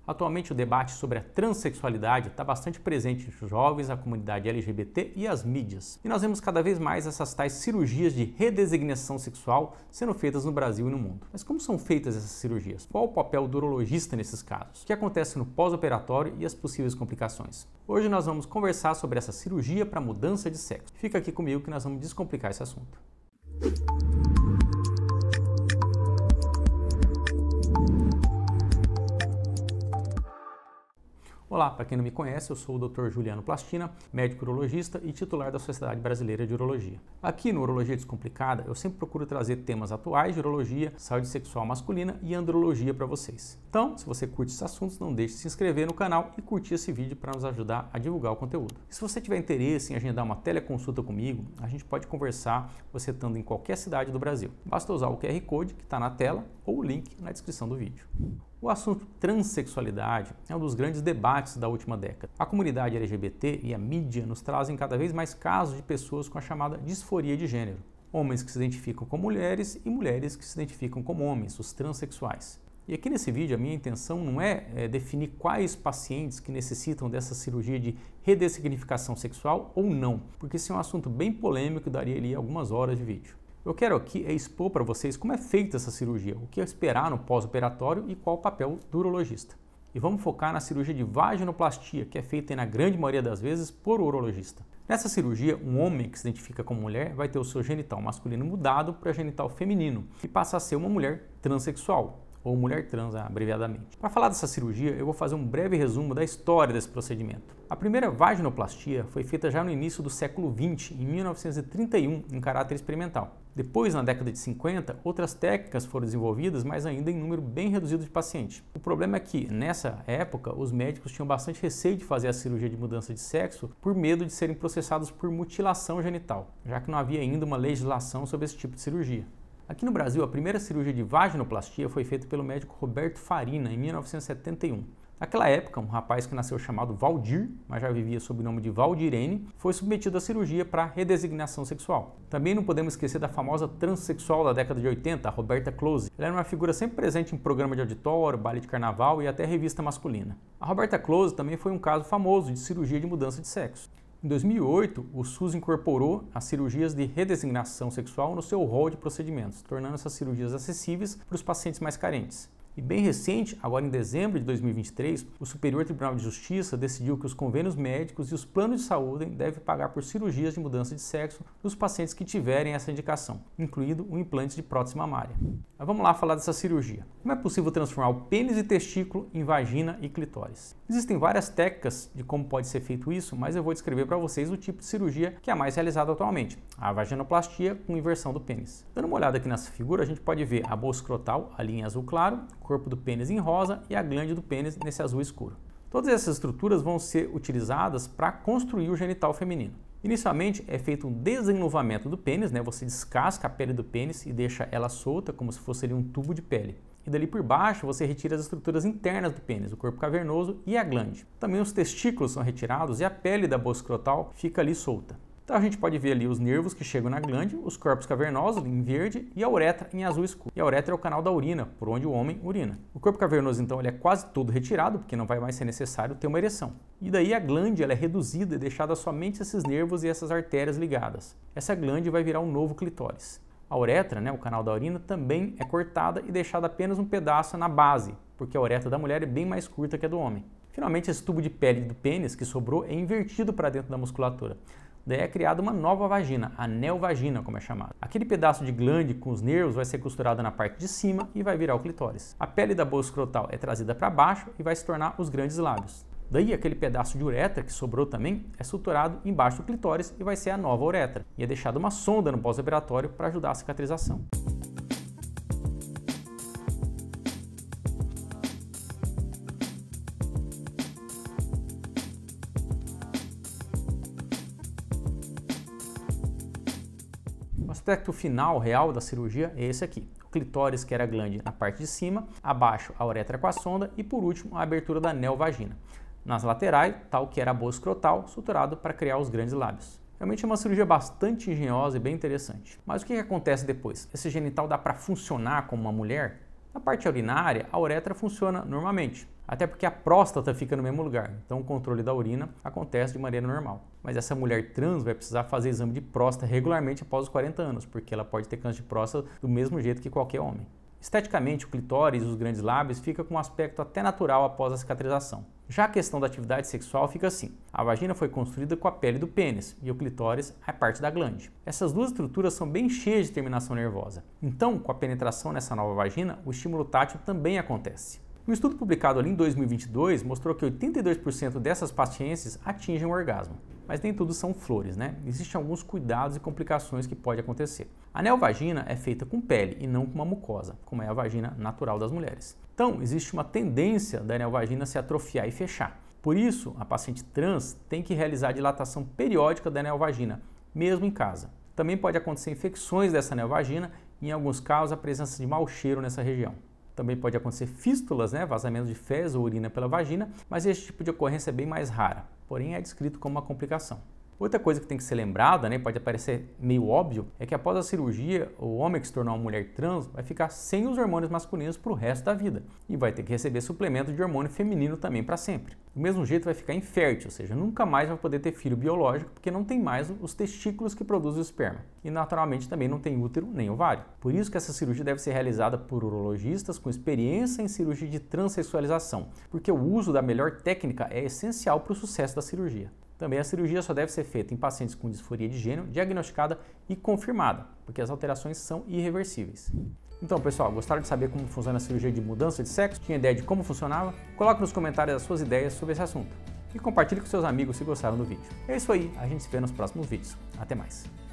Atualmente o debate sobre a transexualidade está bastante presente entre os jovens, a comunidade LGBT e as mídias. E nós vemos cada vez mais essas tais cirurgias de redesignação sexual sendo feitas no Brasil e no mundo. Mas como são feitas essas cirurgias? Qual o papel do urologista nesses casos? O que acontece no pós-operatório e as possíveis complicações? Hoje nós vamos conversar sobre essa cirurgia para mudança de sexo. Fica aqui comigo que nós vamos descomplicar esse assunto. Olá, para quem não me conhece, eu sou o Dr. Juliano Plastina, médico urologista e titular da Sociedade Brasileira de Urologia. Aqui no Urologia Descomplicada, eu sempre procuro trazer temas atuais de urologia, saúde sexual masculina e andrologia para vocês. Então, se você curte esses assuntos, não deixe de se inscrever no canal e curtir esse vídeo para nos ajudar a divulgar o conteúdo. E se você tiver interesse em agendar uma teleconsulta comigo, a gente pode conversar você estando em qualquer cidade do Brasil. Basta usar o QR Code que está na tela ou o link na descrição do vídeo. O assunto transexualidade é um dos grandes debates da última década. A comunidade LGBT e a mídia nos trazem cada vez mais casos de pessoas com a chamada disforia de gênero. Homens que se identificam como mulheres e mulheres que se identificam como homens, os transexuais. E aqui nesse vídeo a minha intenção não é definir quais pacientes que necessitam dessa cirurgia de ressignificação sexual ou não, porque esse é um assunto bem polêmico e daria ali algumas horas de vídeo. Eu quero aqui expor para vocês como é feita essa cirurgia, o que esperar no pós-operatório e qual o papel do urologista. E vamos focar na cirurgia de vaginoplastia, que é feita na grande maioria das vezes por urologista. Nessa cirurgia, um homem que se identifica como mulher vai ter o seu genital masculino mudado para genital feminino e passa a ser uma mulher transexual, ou mulher trans, abreviadamente. Para falar dessa cirurgia, eu vou fazer um breve resumo da história desse procedimento. A primeira vaginoplastia foi feita já no início do século XX, em 1931, em caráter experimental. Depois, na década de 50, outras técnicas foram desenvolvidas, mas ainda em número bem reduzido de pacientes. O problema é que, nessa época, os médicos tinham bastante receio de fazer a cirurgia de mudança de sexo por medo de serem processados por mutilação genital, já que não havia ainda uma legislação sobre esse tipo de cirurgia. Aqui no Brasil, a primeira cirurgia de vaginoplastia foi feita pelo médico Roberto Farina, em 1971. Naquela época, um rapaz que nasceu chamado Valdir, mas já vivia sob o nome de Valdirene, foi submetido à cirurgia para redesignação sexual. Também não podemos esquecer da famosa transexual da década de 80, a Roberta Close. Ela era uma figura sempre presente em programa de auditório, baile de carnaval e até revista masculina. A Roberta Close também foi um caso famoso de cirurgia de mudança de sexo. Em 2008, o SUS incorporou as cirurgias de redesignação sexual no seu rol de procedimentos, tornando essas cirurgias acessíveis para os pacientes mais carentes. E bem recente, agora em dezembro de 2023, o Superior Tribunal de Justiça decidiu que os convênios médicos e os planos de saúde devem pagar por cirurgias de mudança de sexo dos pacientes que tiverem essa indicação, incluído o implante de prótese mamária. Mas vamos lá falar dessa cirurgia. Como é possível transformar o pênis e testículo em vagina e clitóris? Existem várias técnicas de como pode ser feito isso, mas eu vou descrever para vocês o tipo de cirurgia que é a mais realizada atualmente, a vaginoplastia com inversão do pênis. Dando uma olhada aqui nessa figura, a gente pode ver a bolsa escrotal ali em azul claro, o corpo do pênis em rosa e a glande do pênis nesse azul escuro. Todas essas estruturas vão ser utilizadas para construir o genital feminino. Inicialmente é feito um desenluvamento do pênis, você descasca a pele do pênis e deixa ela solta como se fosse ali um tubo de pele. E dali por baixo você retira as estruturas internas do pênis, o corpo cavernoso e a glande. Também os testículos são retirados e a pele da bolsa escrotal fica ali solta. Então a gente pode ver ali os nervos que chegam na glande, os corpos cavernosos em verde e a uretra em azul escuro. E a uretra é o canal da urina, por onde o homem urina. O corpo cavernoso então ele é quase todo retirado, porque não vai mais ser necessário ter uma ereção. E daí a glande ela é reduzida e deixada somente esses nervos e essas artérias ligadas. Essa glande vai virar um novo clitóris. A uretra, o canal da urina, também é cortada e deixada apenas um pedaço na base, porque a uretra da mulher é bem mais curta que a do homem. Finalmente esse tubo de pele do pênis que sobrou é invertido para dentro da musculatura. Daí é criada uma nova vagina, a neovagina, como é chamada. Aquele pedaço de glande com os nervos vai ser costurado na parte de cima e vai virar o clitóris. A pele da bolsa escrotal é trazida para baixo e vai se tornar os grandes lábios. Daí aquele pedaço de uretra que sobrou também é suturado embaixo do clitóris e vai ser a nova uretra. E é deixada uma sonda no pós-operatório para ajudar a cicatrização. O aspecto final, real da cirurgia é esse aqui. O clitóris, que era a glande na parte de cima, abaixo a uretra com a sonda e por último a abertura da neovagina. Nas laterais, tal que era a bolsa escrotal, suturado para criar os grandes lábios. Realmente é uma cirurgia bastante engenhosa e bem interessante. Mas o que acontece depois? Esse genital dá para funcionar como uma mulher? Na parte urinária, a uretra funciona normalmente. até porque a próstata fica no mesmo lugar, então o controle da urina acontece de maneira normal. Mas essa mulher trans vai precisar fazer exame de próstata regularmente após os 40 anos, porque ela pode ter câncer de próstata do mesmo jeito que qualquer homem. Esteticamente, o clitóris e os grandes lábios ficam com um aspecto até natural após a cicatrização. Já a questão da atividade sexual fica assim. A vagina foi construída com a pele do pênis e o clitóris é parte da glande. Essas duas estruturas são bem cheias de terminação nervosa. Então, com a penetração nessa nova vagina, o estímulo tátil também acontece. Um estudo publicado ali em 2022 mostrou que 82% dessas pacientes atingem o orgasmo. Mas nem tudo são flores, né? Existem alguns cuidados e complicações que podem acontecer. A neovagina é feita com pele e não com uma mucosa, como é a vagina natural das mulheres. Então, existe uma tendência da neovagina se atrofiar e fechar. Por isso, a paciente trans tem que realizar a dilatação periódica da neovagina, mesmo em casa. Também pode acontecer infecções dessa neovagina e, em alguns casos, a presença de mau cheiro nessa região. Também pode acontecer fístulas, vazamento de fezes ou urina pela vagina, mas esse tipo de ocorrência é bem mais rara, porém é descrito como uma complicação. Outra coisa que tem que ser lembrada, pode parecer meio óbvio, é que após a cirurgia, o homem que se tornar uma mulher trans vai ficar sem os hormônios masculinos para o resto da vida e vai ter que receber suplemento de hormônio feminino também para sempre. Do mesmo jeito vai ficar infértil, ou seja, nunca mais vai poder ter filho biológico porque não tem mais os testículos que produzem o esperma e naturalmente também não tem útero nem ovário. Por isso que essa cirurgia deve ser realizada por urologistas com experiência em cirurgia de transexualização, porque o uso da melhor técnica é essencial para o sucesso da cirurgia. Também a cirurgia só deve ser feita em pacientes com disforia de gênero diagnosticada e confirmada, porque as alterações são irreversíveis. Então, pessoal, gostaram de saber como funciona a cirurgia de mudança de sexo? Tinha ideia de como funcionava? Coloque nos comentários as suas ideias sobre esse assunto. E compartilhe com seus amigos se gostaram do vídeo. É isso aí, a gente se vê nos próximos vídeos. Até mais!